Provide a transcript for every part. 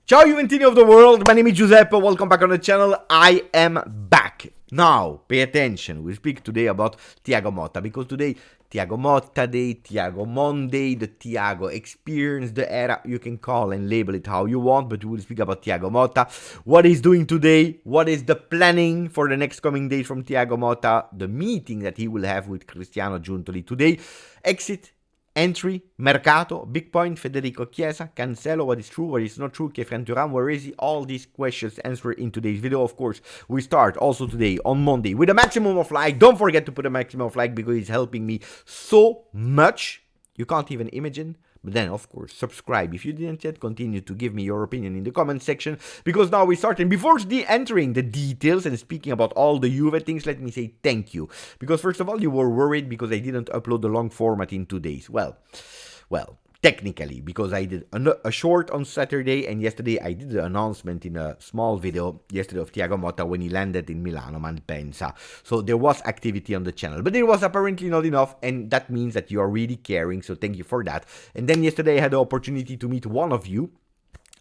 Ciao Juventini of the world, my name is Giuseppe, welcome back on the channel. I am back. Now, pay attention, we speak today about Thiago Motta, because today, Thiago Motta Day, Thiago Monday, the Thiago experience, the era, you can call and label it how you want, but we will speak about Thiago Motta, what he's doing today, what is the planning for the next coming days from Thiago Motta, the meeting that he will have with Giuntoli today, exit, entry, mercato, big point, Federico Chiesa, Cancelo, what is true, what is not true, Kefren Turan, where is he? All these questions answered in today's video. Of course, we start also today on Monday with a maximum of like. Don't forget to put a maximum of like because it's helping me so much. You can't even imagine. But then, of course, subscribe if you didn't yet. Continue to give me your opinion in the comment section. Because now we start. And before entering the details and speaking about all the Juve things, let me say thank you. Because first of all, you were worried because I didn't upload the long format in 2 days. Well, technically, because I did a short on Saturday, and yesterday I did the announcement in a small video yesterday of Thiago Motta when he landed in Milano, Malpensa. So there was activity on the channel, but it was apparently not enough, and that means that you are really caring, so thank you for that. And then yesterday I had the opportunity to meet one of you,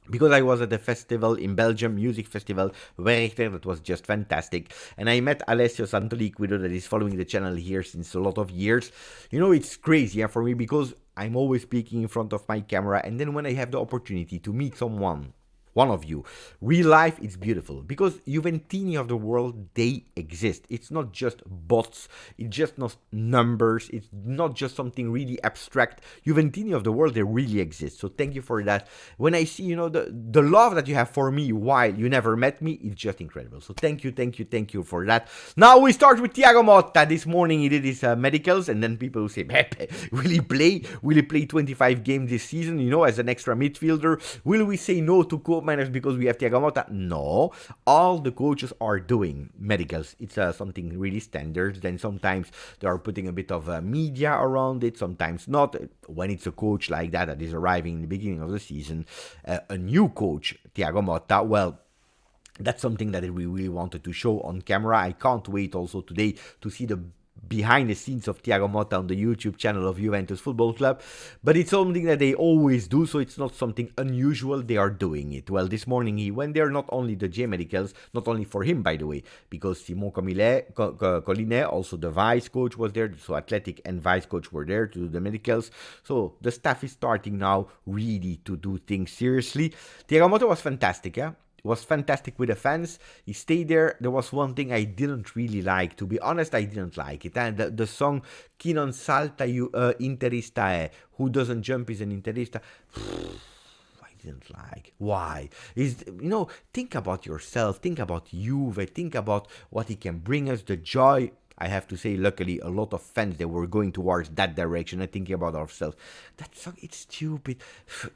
because I was at a festival in Belgium, music festival, Werchter, that was just fantastic. And I met Alessio Santoliquido, that is following the channel here since a lot of years. You know, it's crazy for me, because I'm always speaking in front of my camera, and then when I have the opportunity to meet someone, one of you, real life, it's beautiful, because Juventini of the world, they exist. It's not just bots, it's just not numbers, it's not just something really abstract. Juventini of the world, they really exist. So thank you for that. When I see, you know, the love that you have for me while you never met me, it's just incredible. So thank you for that. Now we start with Thiago Motta. This morning he did his medicals, and then people will say, Pepe, will he play 25 games this season, you know, as an extra midfielder? Will we say no to co-managers because we have Thiago Motta? No, all the coaches are doing medicals. It's something really standard. Then sometimes they are putting a bit of media around it, sometimes not. When it's a coach like that is arriving in the beginning of the season, a new coach, Thiago Motta, well, that's something that we really wanted to show on camera. I can't wait also today to see the behind the scenes of Thiago Motta on the YouTube channel of Juventus Football Club, but it's something that they always do, so it's not something unusual. They are doing it. Well, this morning he went there, not only the J medicals, not only for him, by the way, because Simon Collinet, also the vice coach, was there, so athletic and vice coach were there to do the medicals. So the staff is starting now really to do things seriously. Thiago Motta was fantastic, yeah? Was fantastic with the fans. He stayed there. There was one thing I didn't really like. To be honest, I didn't like it. And the song Chi non salta interista è. Who doesn't jump is an interista. I didn't like. Why? Think about yourself. Think about Juve. Think about what he can bring us, the joy. I have to say, luckily, a lot of fans, they were going towards that direction and thinking about ourselves. That song, it's stupid.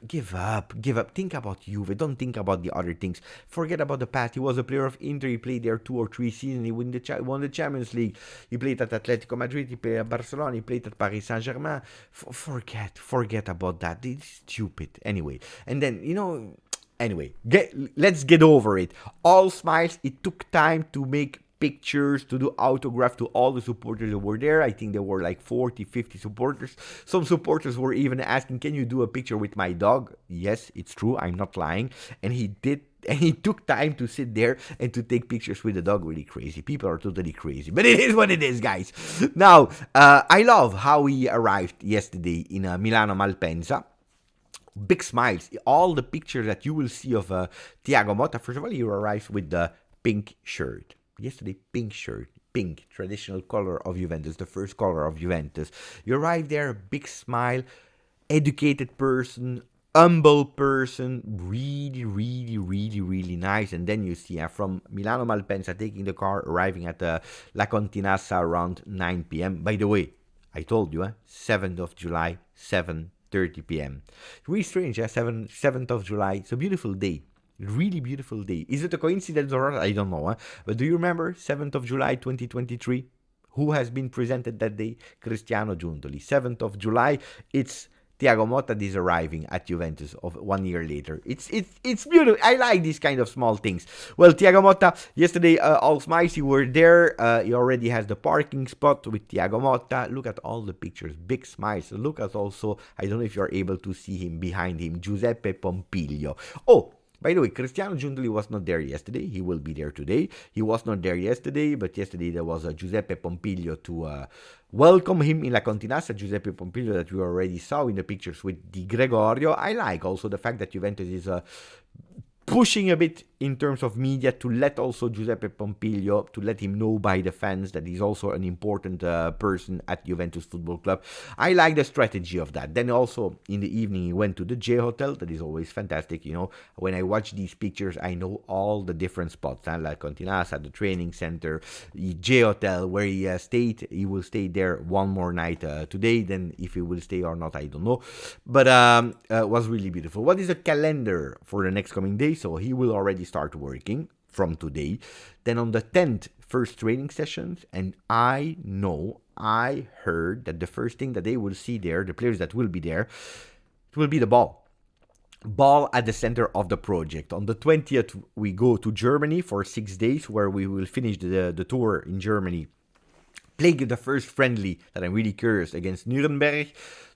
Give up. Think about Juve. Don't think about the other things. Forget about the past. He was a player of Inter. He played there 2 or 3 seasons. He won the Champions League. He played at Atletico Madrid. He played at Barcelona. He played at Paris Saint-Germain. Forget about that. It's stupid. Anyway. And then, let's get over it. All smiles. It took time to make pictures, to do autograph to all the supporters that were there. I think there were like 40, 50 supporters. Some supporters were even asking, can you do a picture with my dog? Yes, it's true. I'm not lying. And he did. And he took time to sit there and to take pictures with the dog. Really crazy. People are totally crazy. But it is what it is, guys. Now, I love how he arrived yesterday in Milano Malpensa. Big smiles. All the pictures that you will see of Thiago Motta. First of all, he arrives with the pink shirt. Yesterday, pink shirt, pink, traditional color of Juventus, the first color of Juventus. You arrive there, big smile, educated person, humble person, really nice. And then you see from Milano Malpensa taking the car, arriving at La Continassa around 9 p.m. By the way, I told you, 7th of July, 7:30 p.m. Really strange, 7th of July. It's a beautiful day. Really beautiful day. Is it a coincidence or not? I don't know. But do you remember 7th of July 2023? Who has been presented that day? Cristiano Giuntoli. 7th of July, it's Thiago Motta is arriving at Juventus of 1 year later. It's beautiful. I like these kind of small things. Well, Thiago Motta, yesterday, all smiles, he were there. He already has the parking spot with Thiago Motta. Look at all the pictures. Big smiles. Look at also, I don't know if you're able to see him behind him, Giuseppe Pompilio. Oh, By the way, Cristiano Giuntoli was not there yesterday. He will be there today. He was not there yesterday, but yesterday there was a Giuseppe Pompilio to welcome him in La Continassa. Giuseppe Pompilio that we already saw in the pictures with Di Gregorio. I like also the fact that Juventus is pushing a bit in terms of media to let also Giuseppe Pompilio, to let him know by the fans that he's also an important person at Juventus Football Club. I like the strategy of that. Then also in the evening he went to the J Hotel. That is always fantastic. You know, when I watch these pictures, I know all the different spots. Like Continassa, the training center, the J Hotel where he stayed. He will stay there one more night today. Then if he will stay or not, I don't know. But it was really beautiful. What is the calendar for the next coming days? So he will already start working from today. Then on the 10th, first training sessions. And I heard that the first thing that they will see there, the players that will be there, it will be the ball. Ball at the center of the project. On the 20th, we go to Germany for 6 days where we will finish the tour in Germany. Play the first friendly that I'm really curious against Nuremberg.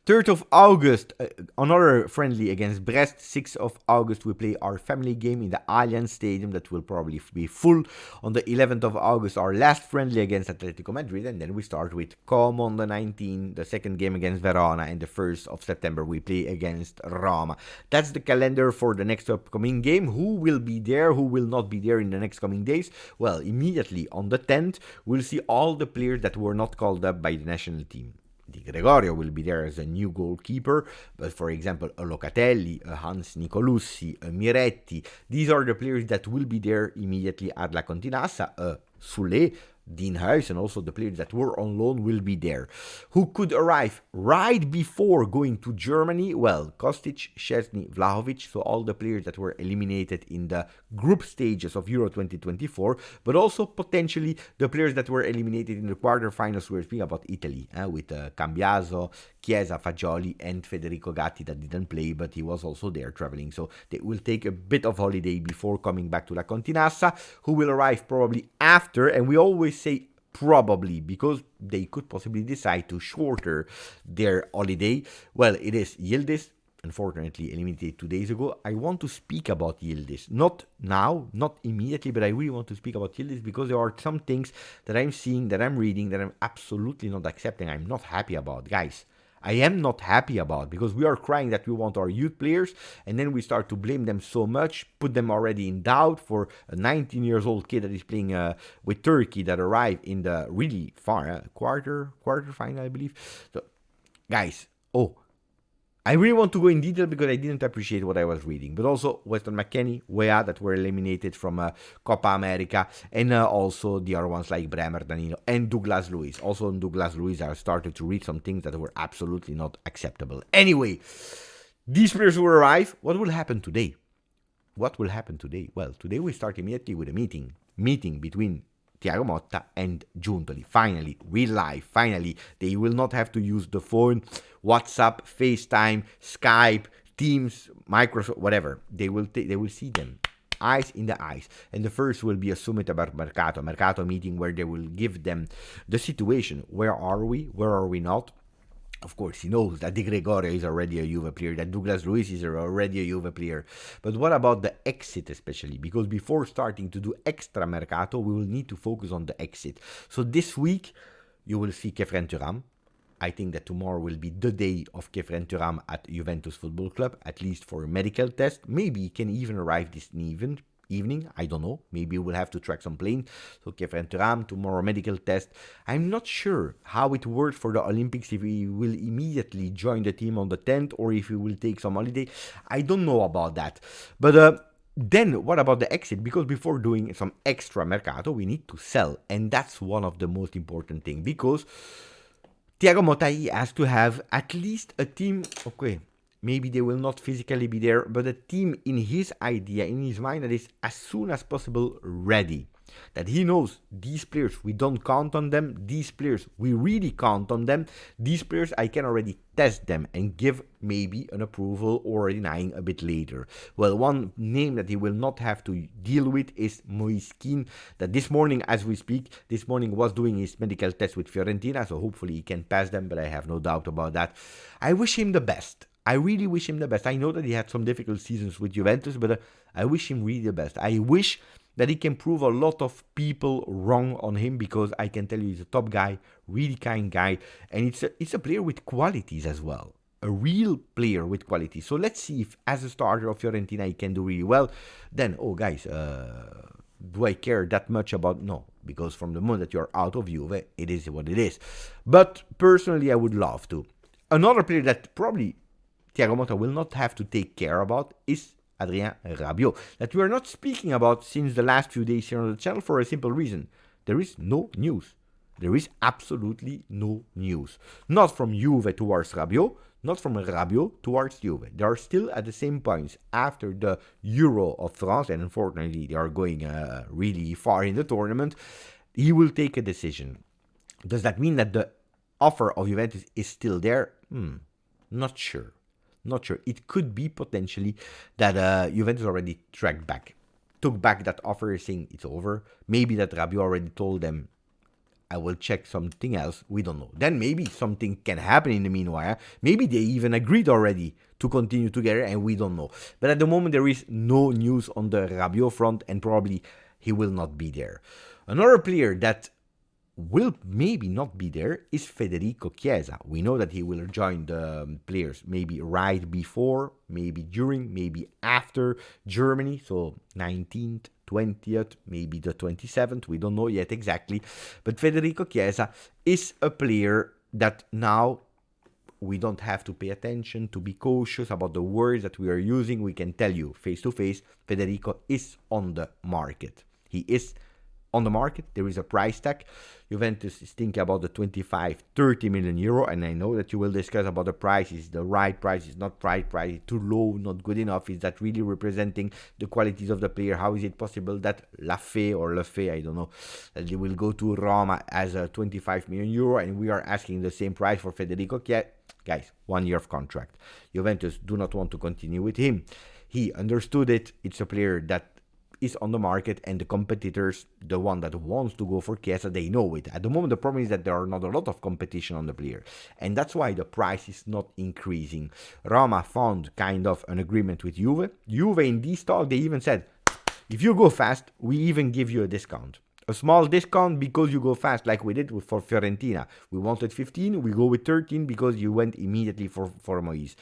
3rd of August, another friendly against Brest. 6th of August, we play our family game in the Allianz Stadium that will probably be full. On the 11th of August, our last friendly against Atletico Madrid. And then we start with Como on the 19th, the second game against Verona. And the 1st of September, we play against Roma. That's the calendar for the next upcoming game. Who will be there? Who will not be there in the next coming days? Well, immediately on the 10th, we'll see all the players that were not called up by the national team. Di Gregorio will be there as a new goalkeeper, but for example, a Locatelli, a Hans Nicolussi, a Miretti, these are the players that will be there immediately at La Continassa. A Soule, Dean Huis, and also the players that were on loan will be there. Who could arrive right before going to Germany? Well, Kostic, Szczesny, Vlahovic, so all the players that were eliminated in the group stages of Euro 2024, but also potentially the players that were eliminated in the quarterfinals. We're speaking about Italy, with Cambiaso, Chiesa, Fagioli, and Federico Gatti that didn't play, but he was also there traveling. So they will take a bit of holiday before coming back to La Continassa, who will arrive probably after, and we always say probably because they could possibly decide to shorter their holiday. Well, it is Yildiz, unfortunately eliminated 2 days ago. I want to speak about Yildiz, not now, not immediately, but I really want to speak about Yildiz because there are some things that I'm seeing, that I'm reading, that I'm absolutely not accepting. I'm not happy about, guys. I am not happy about, because we are crying that we want our youth players, and then we start to blame them so much, put them already in doubt for a 19 years old kid that is playing with Turkey that arrived in the really far quarter final, I believe. So, guys, I really want to go in detail because I didn't appreciate what I was reading. But also Weston McKennie, Weah that were eliminated from Copa America. And also the other ones like Bremer, Danilo, and Douglas Luiz. Also in Douglas Luiz, I started to read some things that were absolutely not acceptable. Anyway, these players will arrive. What will happen today? What will happen today? Well, today we start immediately with a meeting between Thiago Motta and Giuntoli. Finally, real life. Finally, they will not have to use the phone, WhatsApp, FaceTime, Skype, Teams, Microsoft, whatever. They will see them eyes in the eyes. And the first will be a summit about Mercato meeting where they will give them the situation. Where are we? Where are we not? Of course, he knows that Di Gregorio is already a Juve player, that Douglas Luiz is already a Juve player. But what about the exit especially? Because before starting to do extra mercato, we will need to focus on the exit. So this week, you will see Khéphren Thuram. I think that tomorrow will be the day of Khéphren Thuram at Juventus Football Club, at least for a medical test. Maybe he can even arrive this evening, I don't know, maybe we'll have to track some planes. So Khéphren Thuram, tomorrow medical test. I'm not sure how it works for the Olympics, if he will immediately join the team on the 10th or if he will take some holiday. I don't know about that. But then what about the exit? Because before doing some extra mercato, we need to sell. And that's one of the most important things, because Thiago Motta has to have at least a team, okay, maybe they will not physically be there, but a team in his idea, in his mind, that is as soon as possible ready. That he knows these players, we don't count on them. These players, we really count on them. These players, I can already test them and give maybe an approval or denying a bit later. Well, one name that he will not have to deal with is Moise Kean, that this morning, as we speak, this morning was doing his medical test with Fiorentina, so hopefully he can pass them, but I have no doubt about that. I wish him the best. I really wish him the best. I know that he had some difficult seasons with Juventus, but I wish him really the best. I wish that he can prove a lot of people wrong on him, because I can tell you he's a top guy, really kind guy, and it's a player with qualities as well. A real player with quality. So let's see if as a starter of Fiorentina he can do really well. Then, oh guys, do I care that much about? No, because from the moment that you're out of Juve, it is what it is. But personally, I would love to. Another player that probably Thiago Motta will not have to take care about is Adrien Rabiot, that we are not speaking about since the last few days here on the channel, for a simple reason. There is no news. There is absolutely no news. Not from Juve towards Rabiot, not from Rabiot towards Juve. They are still at the same points after the Euro of France, and unfortunately they are going really far in the tournament. He will take a decision. Does that mean that the offer of Juventus is still there? Not sure. Not sure. It could be potentially that Juventus already took back that offer, saying it's over. Maybe that Rabiot already told them, I will check something else. We don't know. Then maybe something can happen in the meanwhile. Maybe they even agreed already to continue together, and we don't know. But at the moment, there is no news on the Rabiot front, and probably he will not be there. Another player that will maybe not be there is Federico Chiesa. We know that he will join the players maybe right before, maybe during, maybe after Germany. So 19th, 20th, maybe the 27th. We don't know yet exactly. But Federico Chiesa is a player that now we don't have to pay attention, to be cautious about the words that we are using. We can tell you face to face, Federico is on the market. He is on the market. There is a price tag. Juventus is thinking about the 25-30 million euro, and I know that you will discuss about the price. Is the right price? Is not right price? Too low? Not good enough? Is that really representing the qualities of the player? How is it possible that Lafay, I don't know, that they will go to Roma as a 25 million euro, and we are asking the same price for Federico Chiesa? Guys, 1 year of contract. Juventus do not want to continue with him. He understood it. It's a player that is on the market, and the competitors, the one that wants to go for Chiesa, they know it. At the moment, the problem is that there are not a lot of competition on the player, and that's why the price is not increasing. Roma found kind of an agreement with Juve. Juve in this talk, they even said, if you go fast, we even give you a discount. A small discount because you go fast, like we did for Fiorentina. We wanted 15, we go with 13 because you went immediately for Moise.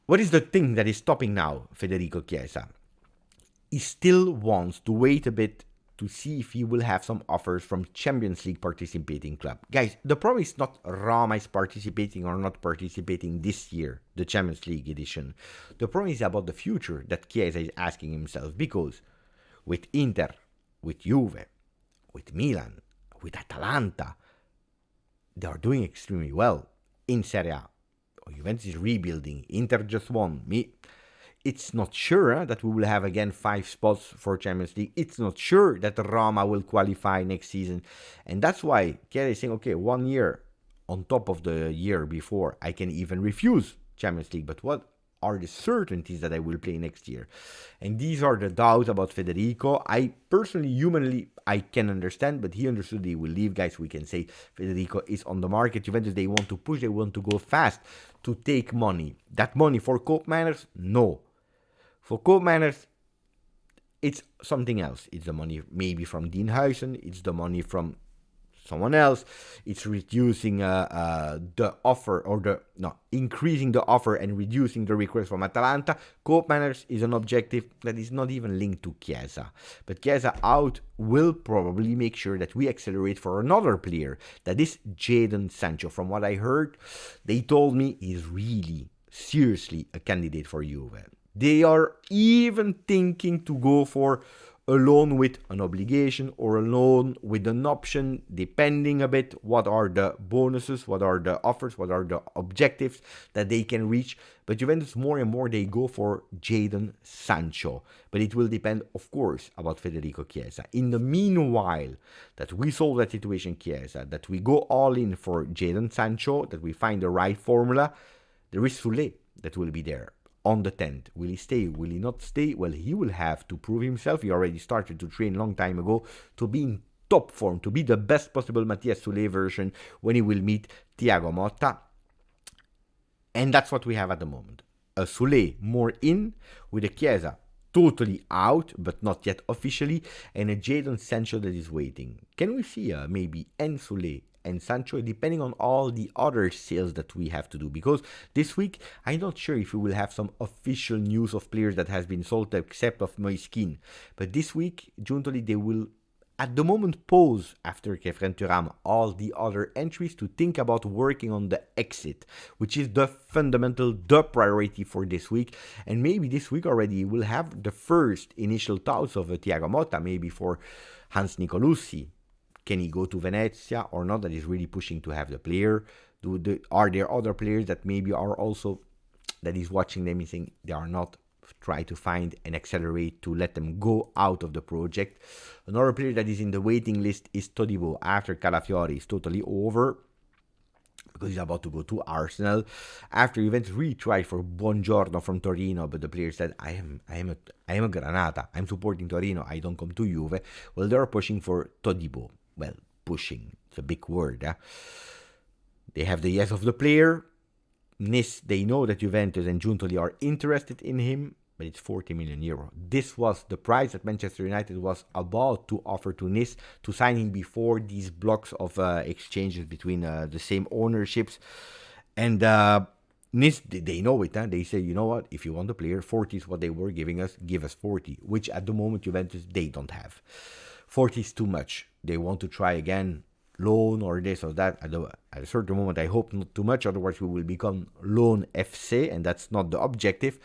What is the thing that is stopping now Federico Chiesa? He still wants to wait a bit to see if he will have some offers from Champions League participating club. Guys, the problem is not Roma is participating or not participating this year, the Champions League edition. The problem is about the future that Chiesa is asking himself, because with Inter, with Juve, with Milan, with Atalanta, they are doing extremely well in Serie A. Juventus is rebuilding. Inter just won. It's not sure that we will have again 5 spots for Champions League. It's not sure that Roma will qualify next season. And that's why Chiesa is saying, okay, 1 year on top of the year before, I can even refuse Champions League. But what are the certainties that I will play next year? And these are the doubts about Federico. I personally, humanly, I can understand, but he understood he will leave. Guys, we can say Federico is on the market. Juventus, they want to push, they want to go fast to take money. That money for Koopmeiners? No. For Koopmeiners, it's something else. It's the money maybe from Dean Huijsen. It's the money from someone else. It's reducing the offer, or increasing the offer and reducing the request from Atalanta. Koopmeiners is an objective that is not even linked to Chiesa. But Chiesa out will probably make sure that we accelerate for another player. That is Jadon Sancho. From what I heard, they told me he's really, seriously a candidate for Juve. They are even thinking to go for a loan with an obligation or a loan with an option, depending a bit what are the bonuses, what are the offers, what are the objectives that they can reach. But Juventus, more and more, they go for Jadon Sancho. But it will depend, of course, about Federico Chiesa. In the meanwhile, that we solve that situation, Chiesa, that we go all in for Jadon Sancho, that we find the right formula, there is Soulé that will be there. On the 10th. Will he stay? Will he not stay? Well, he will have to prove himself. He already started to train a long time ago to be in top form, to be the best possible Matthias Soulé version when he will meet Thiago Motta. And that's what we have at the moment. A Soulé more in with a Chiesa totally out, but not yet officially, and a Jadon Sancho that is waiting. Can we see maybe Ensule and Sancho, depending on all the other sales that we have to do? Because this week, I'm not sure if we will have some official news of players that has been sold except of Moiskin. But this week, Giuntoli, they will at the moment pause after Kefren Thuram all the other entries to think about working on the exit, which is the priority for this week. And maybe this week already we'll have the first initial thoughts of Thiago Motta, maybe for Hans Nicolosi. Can he go to Venezia or not? That is really pushing to have the player. Are there other players that maybe are also, that is watching them and saying they are not, try to find and accelerate to let them go out of the project? Another player that is in the waiting list is Todibo. After Calafiori is totally over because he's about to go to Arsenal. After Juventus really tried for Buongiorno from Torino, but the player said, I am a Granata. I'm supporting Torino. I don't come to Juve. Well, they're pushing for Todibo. Well, pushing, it's a big word. They have the yes of the player. Nice, they know that Juventus and Giuntoli are interested in him, but it's 40 million euro. This was the price that Manchester United was about to offer to Nice to sign him before these blocks of exchanges between the same ownerships. And Nice, they know it. They say, you know what, if you want the player, 40 is what they were giving us, give us 40, which at the moment Juventus, they don't have. 40 is too much. They want to try again, loan or this or that. At a certain moment, I hope not too much, otherwise we will become Loan FC, and that's not the objective.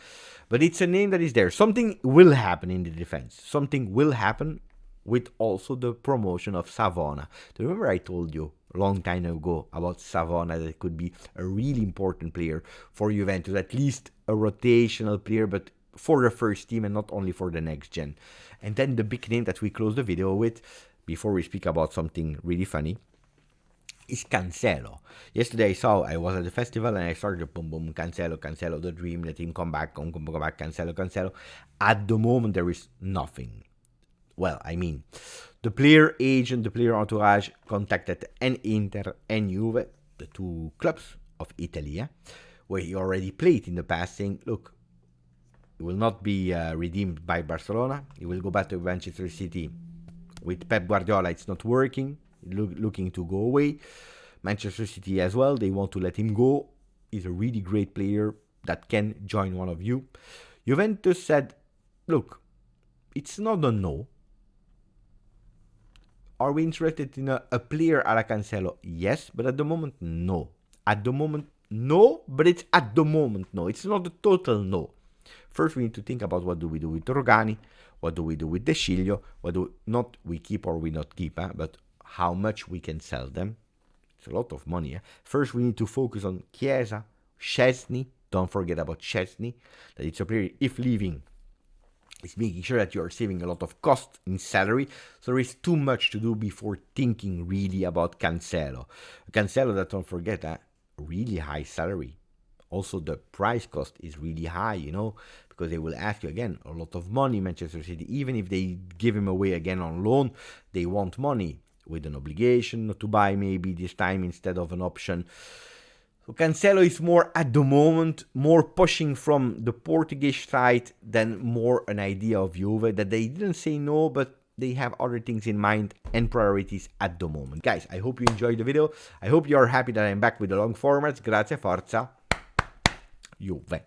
But it's a name that is there. Something will happen in the defense. Something will happen with also the promotion of Savona. Do you remember I told you a long time ago about Savona, that it could be a really important player for Juventus, at least a rotational player, but for the first team and not only for the next gen. And then the big name that we close the video with, before we speak about something really funny, is Cancelo. Yesterday I was at the festival and I started boom boom Cancelo, the dream, let him come back, Cancelo. At the moment there is nothing. Well, I mean, the player agent, the player entourage contacted and Inter and Juve, the two clubs of Italy, where he already played in the past, saying, look, he will not be redeemed by Barcelona. He will go back to Manchester City. With Pep Guardiola, it's not working. Looking to go away. Manchester City as well, they want to let him go. He's a really great player that can join one of you. Juventus said, look, it's not a no. Are we interested in a player a la Cancelo? Yes, but at the moment, no. At the moment, no, but it's at the moment, no. It's not a total no. First, we need to think about what do we do with Rogani, what do we do with De Sciglio, not we keep or we not keep, but how much we can sell them. It's a lot of money. First, we need to focus on Chiesa, Szczesny. Don't forget about Szczesny. That it's a player, if leaving, it's making sure that you are saving a lot of cost in salary. So there is too much to do before thinking really about Cancelo. Cancelo, that don't forget, a really high salary. Also, the price cost is really high, because they will ask you again a lot of money, Manchester City. Even if they give him away again on loan, they want money with an obligation to buy maybe this time instead of an option. So Cancelo is more at the moment, more pushing from the Portuguese side than more an idea of Juve, that they didn't say no, but they have other things in mind and priorities at the moment. Guys, I hope you enjoyed the video. I hope you are happy that I'm back with the long formats. Grazie, forza, Juve.